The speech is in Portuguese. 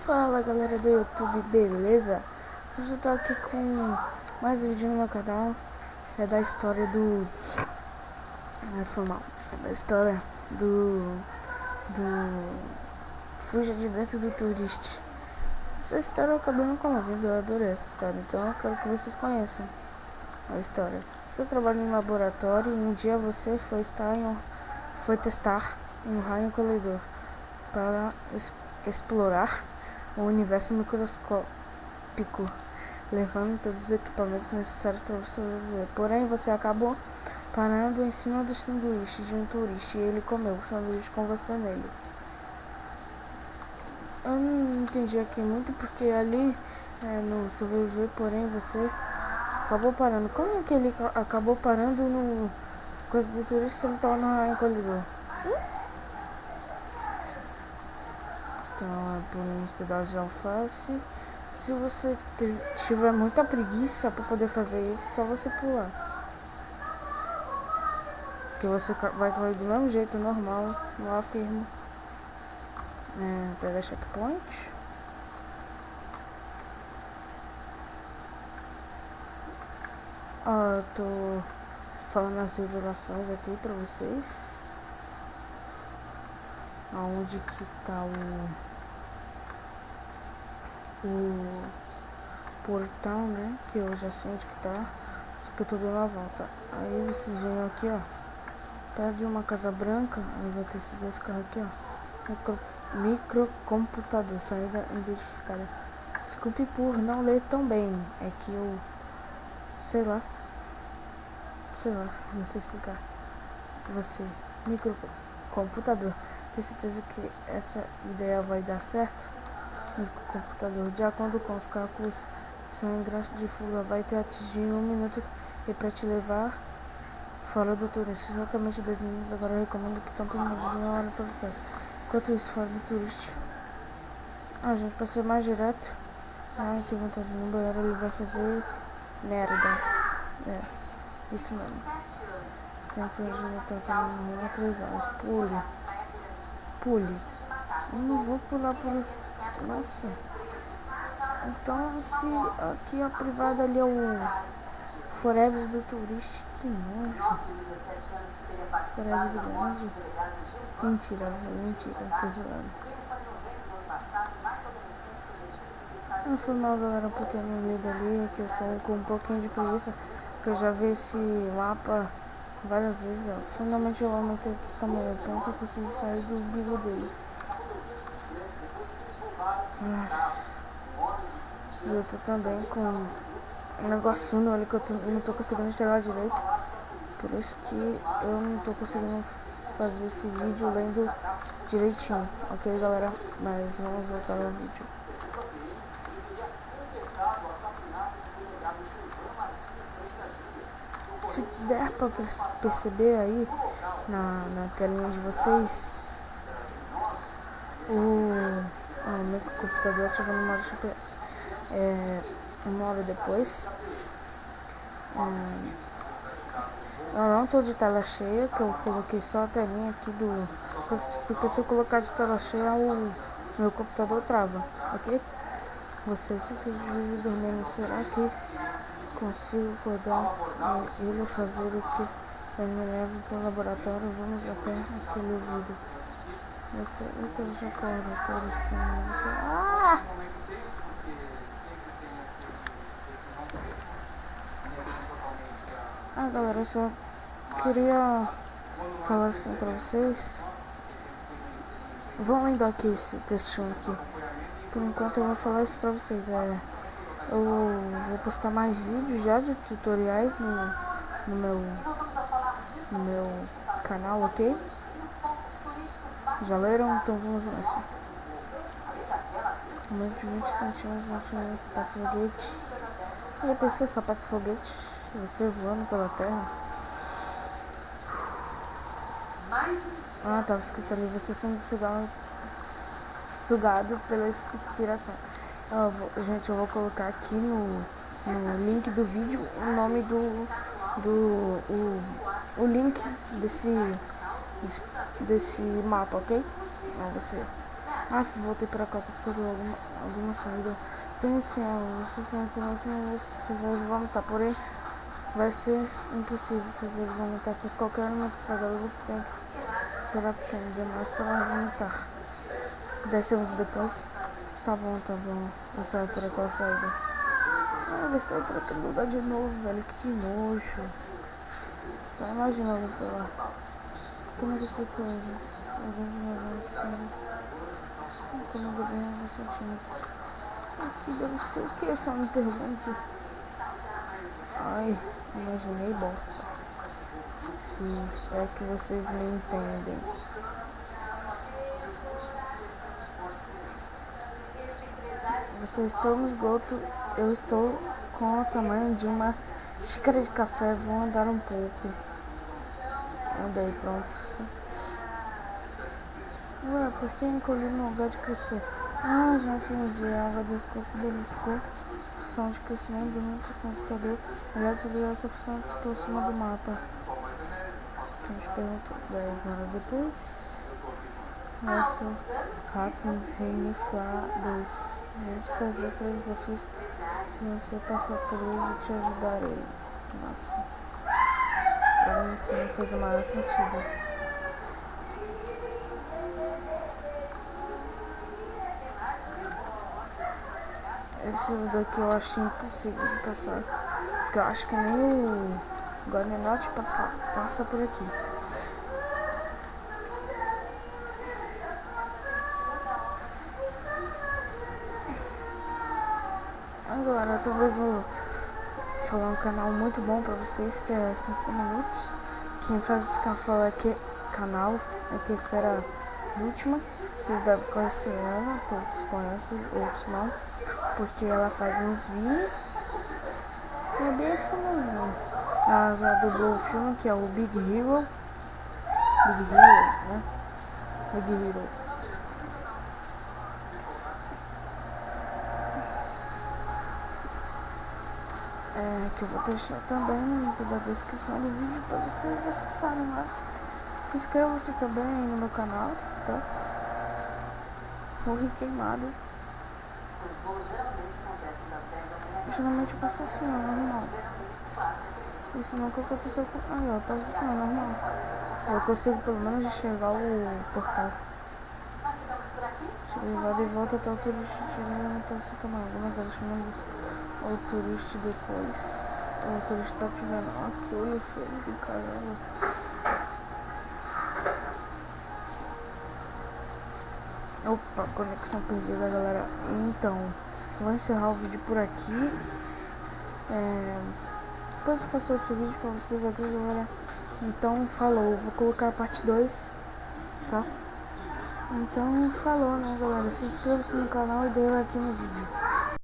Fala galera do YouTube, beleza? Hoje eu tô aqui com mais um vídeo no meu canal. É da história do... foi mal. É da história do Fuja de Dentro do Tourist. Essa história eu acabei não comovendo, eu adorei essa história. Então eu quero que vocês conheçam a história. Você trabalha em um laboratório e um dia você foi testar um raio colidor para explorar o universo microscópico, levando todos os equipamentos necessários para você viver. Porém, você acabou parando em cima do sanduíche de um turista e ele comeu o sanduíche com você nele. Eu não entendi aqui muito porque ali no sobreviver, porém você acabou parando. Como é que ele acabou parando no coisa do turista se ele estava no encolhedor? Então é por uns pedaços de alface. Se você tiver muita preguiça para poder fazer isso, é só você pular. Que você vai cair do mesmo jeito, normal, não afirmo. Pegar checkpoint. Eu tô falando as revelações aqui pra vocês. Aonde que tá o portal, né? Que eu já sei onde que tá. Só que eu tô dando a volta. Aí vocês vêm aqui, ó. Perto de uma casa branca. Aí vai ter esses dois carros aqui, ó. Microcomputador, saída identificada. Desculpe por não ler tão bem. É que eu... Sei lá, não sei explicar. Você, microcomputador, tem certeza que essa ideia vai dar certo? Microcomputador, de acordo com os cálculos, seu ingresso de fuga vai te atingir em 1 minuto e para te levar fora do turista. Exatamente 2 minutos. Agora eu recomendo que tampem o nariz na hora para voltar. Enquanto isso, fora do turista. Gente, pra ser mais direto. Ai, que vontade de ir no banheiro, ele vai fazer merda. Isso mesmo. Tem que fingir 3 horas. Pule. Eu não vou pular por isso. Nossa. Então, se aqui a privada ali é o Forever do turista, que nojo. Forever grande. Mentira, tô zoando. Não foi mal, galera, por ter me lido ali, que eu tô com um pouquinho de preguiça, porque eu já vi esse mapa várias vezes, ó. Finalmente eu aumentei o tamanho do ponto e consegui sair do umbigo dele. E eu tô também com um negócio no olho que eu não tô conseguindo enxergar direito. Por isso que eu não tô conseguindo fazer esse vídeo lendo direitinho, ok, galera? Mas vamos voltar ao vídeo. Se der pra perceber aí na telinha de vocês, o meu computador ativando o modo GPS. 1 hora depois, eu não tô de tela cheia, que eu coloquei só a telinha aqui porque se eu colocar de tela cheia, o meu computador trava, ok? Vocês se vive dormindo, será que consigo acordar ele fazer o que ele me leva para o laboratório? Vamos até aquele ouvido. Você acorda, todos estranhos. Galera, eu só queria falar assim pra vocês. Vão lendo aqui esse textinho aqui. Por enquanto eu vou falar isso pra vocês. Eu vou postar mais vídeos já de tutoriais no meu canal, ok? Já leram? Então vamos nessa. Aumento de 20 centímetros, sapato foguete. Já pensou sapato foguete? Você voando pela terra? Tava escrito ali, você sendo sugado pela inspiração. Gente, eu vou colocar aqui no link do vídeo o nome o link desse mapa, ok? Você Ah, voltei pra cá pra ter alguma saída. Tem sim, você sabe que na última vez fazer ele vomitar, porém vai ser impossível fazer ele vomitar, pois qualquer alimento estragado você tem que será pequeno demais para vomitar. 10 segundos depois, tá bom, eu saio por aquela saída. Ah, vai sair por aquele lugar de novo, velho, que nojo. Só imagina você lá. Como eu sei que você vai como eu ganho centímetros. Aqui deve ser o que? Só me pergunto. Ai, imaginei bosta. Se é que vocês me entendem. Você está no esgoto, eu estou com o tamanho de uma xícara de café, vou andar um pouco. Andei, pronto. Ué, por que encolher no lugar de crescer? Ah, já entendi. A água do escopo beliscou função de crescimento do meu computador. Aliás, sobre essa função que estou acima do mapa. Que a gente perguntou 10 horas depois. Nossa, rato Reniflar 2. Vou te trazer 3 desafios. Se você passar por eles, eu te ajudarei. Nossa, pra mim isso não fez o maior sentido. Esse daqui eu achei impossível de passar. Porque eu acho que nem o Guarnenote passa por aqui. Agora eu também vou falar um canal muito bom pra vocês, que é 5 minutos. Quem faz esse canal é que Fera Última. Vocês devem conhecer ela, poucos conhecem, outros não. Porque ela faz uns vídeos e é bem famosinha. Ela já dublou o filme que é o Big Hero. Big Hero, né? Big Hero. Que eu vou deixar também no link da descrição do vídeo para vocês acessarem lá. Se inscreva-se também aí no meu canal, tá? Morri queimado. Geralmente passa assim, ó, normal. Isso nunca aconteceu com... Aí, ó, passa assim, ó, normal. Eu consigo pelo menos enxergar o portal. Levar de volta até o turista tirando até se tomar algumas horas chamando o turista depois. O turista tá tirando. Ó, que olho feio do caramba. Opa, conexão perdida, galera. Então, vou encerrar o vídeo por aqui. Depois eu faço outro vídeo pra vocês aqui, galera. Então, falou. Vou colocar a parte 2, tá? Então, falou, né, galera? Se inscreva-se no canal e dê like no vídeo.